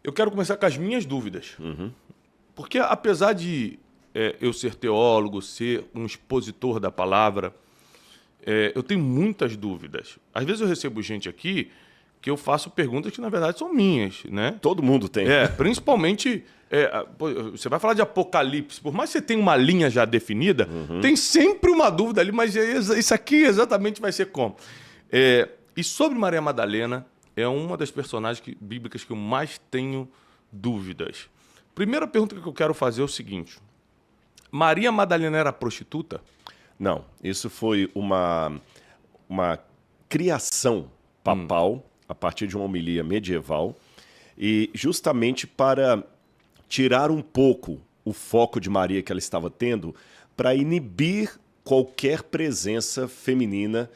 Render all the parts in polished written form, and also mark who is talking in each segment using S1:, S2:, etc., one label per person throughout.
S1: Eu quero começar com as minhas dúvidas. Porque apesar de eu ser teólogo, ser um expositor da palavra, eu tenho muitas dúvidas. Às vezes eu recebo gente aqui que eu faço perguntas que, na verdade, são minhas, né?
S2: Todo mundo tem.
S1: Principalmente, você vai falar de Apocalipse, por mais que você tenha uma linha já definida, tem sempre uma dúvida ali, mas isso aqui exatamente vai ser como? E sobre Maria Madalena, é uma das personagens bíblicas que eu mais tenho dúvidas. Primeira pergunta que eu quero fazer é o seguinte: Maria Madalena era prostituta?
S2: Não, isso foi uma criação papal a partir de uma homilia medieval e justamente para tirar um pouco o foco de Maria que ela estava tendo para inibir qualquer presença feminina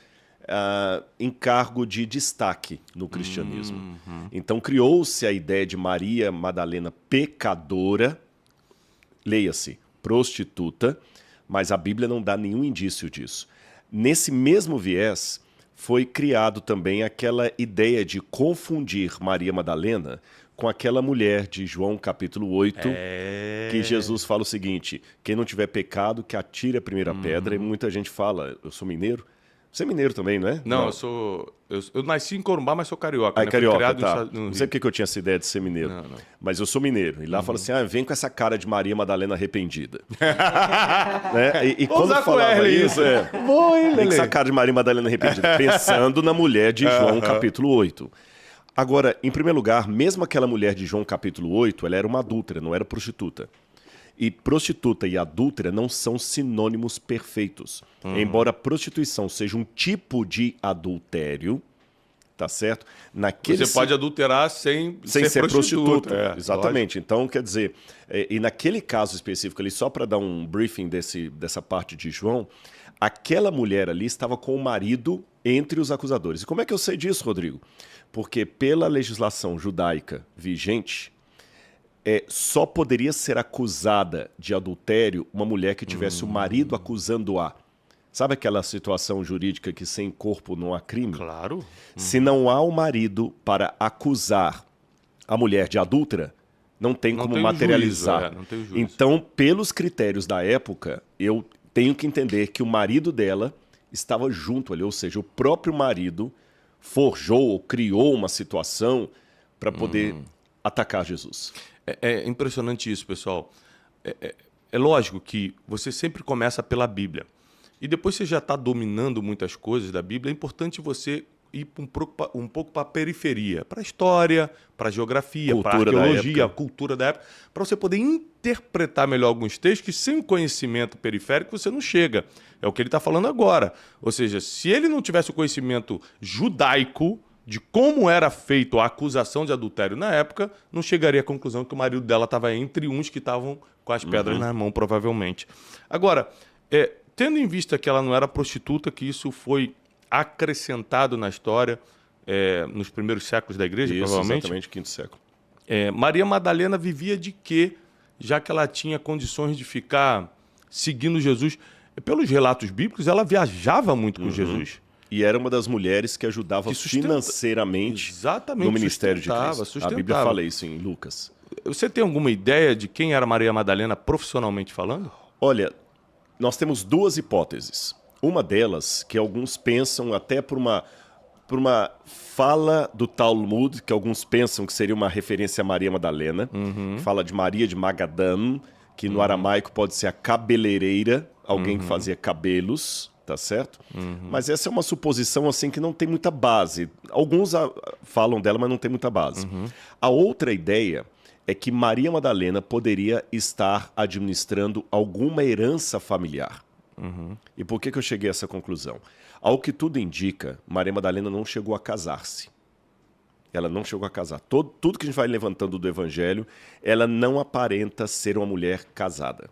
S2: em cargo de destaque no cristianismo. Então criou-se a ideia de Maria Madalena pecadora, leia-se, prostituta, mas a Bíblia não dá nenhum indício disso. Nesse mesmo viés, foi criado também aquela ideia de confundir Maria Madalena com aquela mulher de João capítulo 8, que Jesus fala o seguinte: quem não tiver pecado, que atire a primeira pedra. E muita gente fala, eu sou mineiro. Você é mineiro também, não é?
S1: Não. Eu nasci em Corumbá, mas sou carioca. Né?
S2: Carioca, tá. Não sei porque eu tinha essa ideia de ser mineiro.
S1: Não.
S2: Mas eu sou mineiro. E lá fala assim, vem com essa cara de Maria Madalena arrependida. Né? E quando falava isso, vem com essa cara de Maria Madalena arrependida, pensando na mulher de João capítulo 8. Agora, em primeiro lugar, mesmo aquela mulher de João capítulo 8, ela era uma adúltera, não era prostituta. E prostituta e adúltera não são sinônimos perfeitos. Embora a prostituição seja um tipo de adultério, tá certo?
S1: Você pode adulterar sem ser prostituta.
S2: Exatamente. Lógico. Então, quer dizer, e naquele caso específico ali, só para dar um briefing dessa parte de João, aquela mulher ali estava com o marido entre os acusadores. E como é que eu sei disso, Rodrigo? Porque pela legislação judaica vigente, só poderia ser acusada de adultério uma mulher que tivesse o marido acusando-a. Sabe aquela situação jurídica que sem corpo não há crime?
S1: Claro.
S2: Se não há o marido para acusar a mulher de adúltera, não tem como materializar.
S1: Não tem juízo.
S2: Então, pelos critérios da época, eu tenho que entender que o marido dela estava junto ali, ou seja, o próprio marido forjou ou criou uma situação para poder atacar Jesus.
S1: É impressionante isso, pessoal. É lógico que você sempre começa pela Bíblia. E depois você já está dominando muitas coisas da Bíblia, é importante você ir um pouco para a periferia, para a história, para a geografia, para a arqueologia, a cultura da época, para você poder interpretar melhor alguns textos que sem conhecimento periférico você não chega. É o que ele está falando agora. Ou seja, se ele não tivesse o conhecimento judaico de como era feito a acusação de adultério na época, não chegaria à conclusão que o marido dela estava entre uns que estavam com as pedras na mão, provavelmente. Agora, tendo em vista que ela não era prostituta, que isso foi acrescentado na história nos primeiros séculos da igreja, provavelmente.
S2: Exatamente, quinto século.
S1: Maria Madalena vivia de quê, já que ela tinha condições de ficar seguindo Jesus? Pelos relatos bíblicos, ela viajava muito com Jesus.
S2: E era uma das mulheres que ajudava financeiramente no ministério de Cristo. A Bíblia fala isso em Lucas.
S1: Você tem alguma ideia de quem era Maria Madalena profissionalmente falando?
S2: Olha, nós temos duas hipóteses. Uma delas, que alguns pensam até por uma fala do Talmud, que alguns pensam que seria uma referência a Maria Madalena, fala de Maria de Magadã, que no aramaico pode ser a cabeleireira, alguém que fazia cabelos, tá certo? Mas essa é uma suposição assim que não tem muita base. Alguns falam dela, mas não tem muita base. A outra ideia é que Maria Madalena poderia estar administrando alguma herança familiar. E por que eu cheguei a essa conclusão? Ao que tudo indica, Maria Madalena não chegou a casar-se. Ela não chegou a casar. Tudo que a gente vai levantando do Evangelho, ela não aparenta ser uma mulher casada.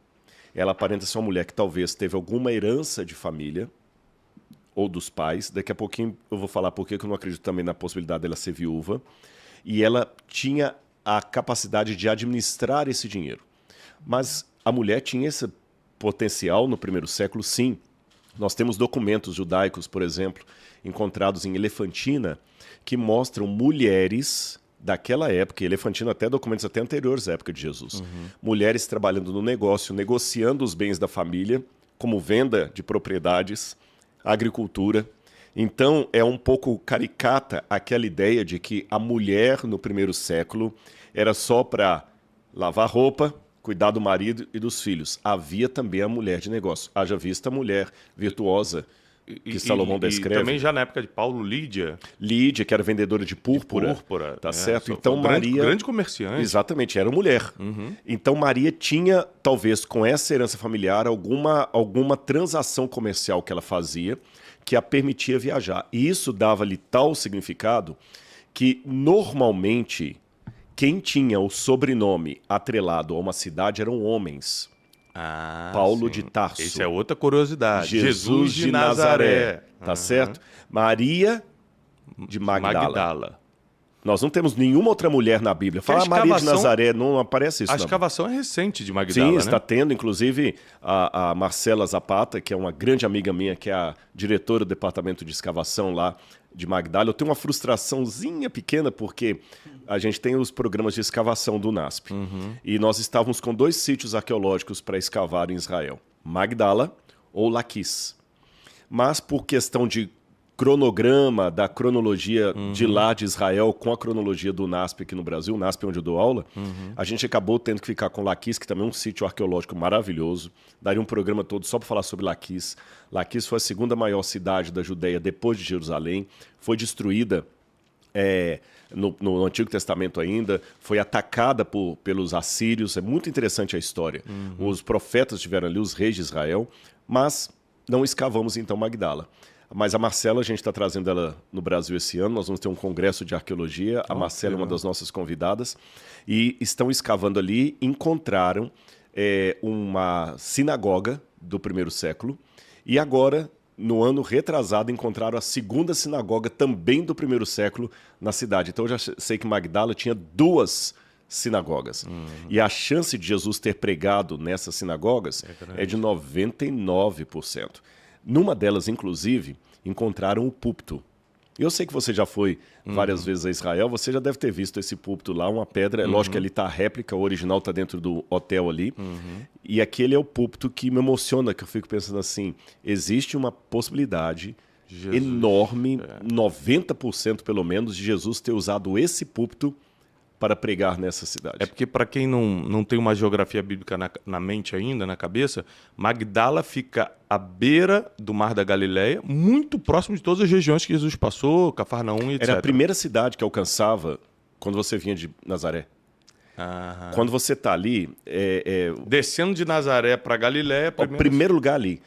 S2: Ela aparenta ser uma mulher que talvez teve alguma herança de família ou dos pais. Daqui a pouquinho eu vou falar por que eu não acredito também na possibilidade dela ser viúva. E ela tinha a capacidade de administrar esse dinheiro. Mas a mulher tinha esse potencial no primeiro século, sim. Nós temos documentos judaicos, por exemplo, encontrados em Elefantina, que mostram mulheres daquela época, e Elefantino até documentos até anteriores à época de Jesus. Mulheres trabalhando no negócio, negociando os bens da família, como venda de propriedades, agricultura. Então, é um pouco caricata aquela ideia de que a mulher, no primeiro século, era só para lavar roupa, cuidar do marido e dos filhos. Havia também a mulher de negócio. Haja vista a mulher virtuosa que Salomão descreve.
S1: E também já na época de Paulo, Lídia.
S2: Lídia, que era vendedora de púrpura.
S1: Tá
S2: certo? Então, Maria...
S1: Grande comerciante.
S2: Exatamente, era mulher. Então, Maria tinha, talvez, com essa herança familiar, alguma transação comercial que ela fazia que a permitia viajar. E isso dava-lhe tal significado que, normalmente, quem tinha o sobrenome atrelado a uma cidade eram homens. Paulo de Tarso.
S1: Essa é outra curiosidade.
S2: Jesus de Nazaré. Tá certo? Maria de Magdala. Nós não temos nenhuma outra mulher na Bíblia. Fala Maria de Nazaré, não aparece isso.
S1: A escavação é recente de Magdala,
S2: Sim, está tendo. Inclusive, a Marcela Zapata, que é uma grande amiga minha, que é a diretora do departamento de escavação lá de Magdala. Eu tenho uma frustraçãozinha pequena, porque a gente tem os programas de escavação do NASP. E nós estávamos com 2 sítios arqueológicos para escavar em Israel. Magdala ou Laquis. Mas por questão de cronograma, da cronologia de lá de Israel com a cronologia do NASP aqui no Brasil, o NASP é onde eu dou aula, a gente acabou tendo que ficar com Laquis, que também é um sítio arqueológico maravilhoso. Daria um programa todo só para falar sobre Laquis. Laquis foi a segunda maior cidade da Judéia depois de Jerusalém, foi destruída no Antigo Testamento ainda, foi atacada pelos assírios. É muito interessante a história. Os profetas estiveram ali, os reis de Israel, mas não escavamos então Magdala. Mas a Marcela, a gente está trazendo ela no Brasil esse ano, nós vamos ter um congresso de arqueologia, a Marcela é uma das nossas convidadas, e estão escavando ali, encontraram uma sinagoga do primeiro século, e agora, no ano retrasado, encontraram a segunda sinagoga também do primeiro século na cidade. Então eu já sei que Magdala tinha 2 sinagogas. E a chance de Jesus ter pregado nessas sinagogas é de 99%. Numa delas, inclusive, encontraram o púlpito. Eu sei que você já foi várias vezes a Israel, você já deve ter visto esse púlpito lá, uma pedra. Lógico que ali está a réplica, o original está dentro do hotel ali. E aquele é o púlpito que me emociona, que eu fico pensando assim, existe uma possibilidade enorme, 90% pelo menos, de Jesus ter usado esse púlpito para pregar nessa cidade.
S1: É porque, para quem não tem uma geografia bíblica na mente ainda, na cabeça, Magdala fica à beira do Mar da Galileia, muito próximo de todas as regiões que Jesus passou, Cafarnaum e etc.
S2: Era a primeira cidade que alcançava quando você vinha de Nazaré. Quando você está ali...
S1: Descendo de Nazaré para Galileia...
S2: O primeiro lugar ali.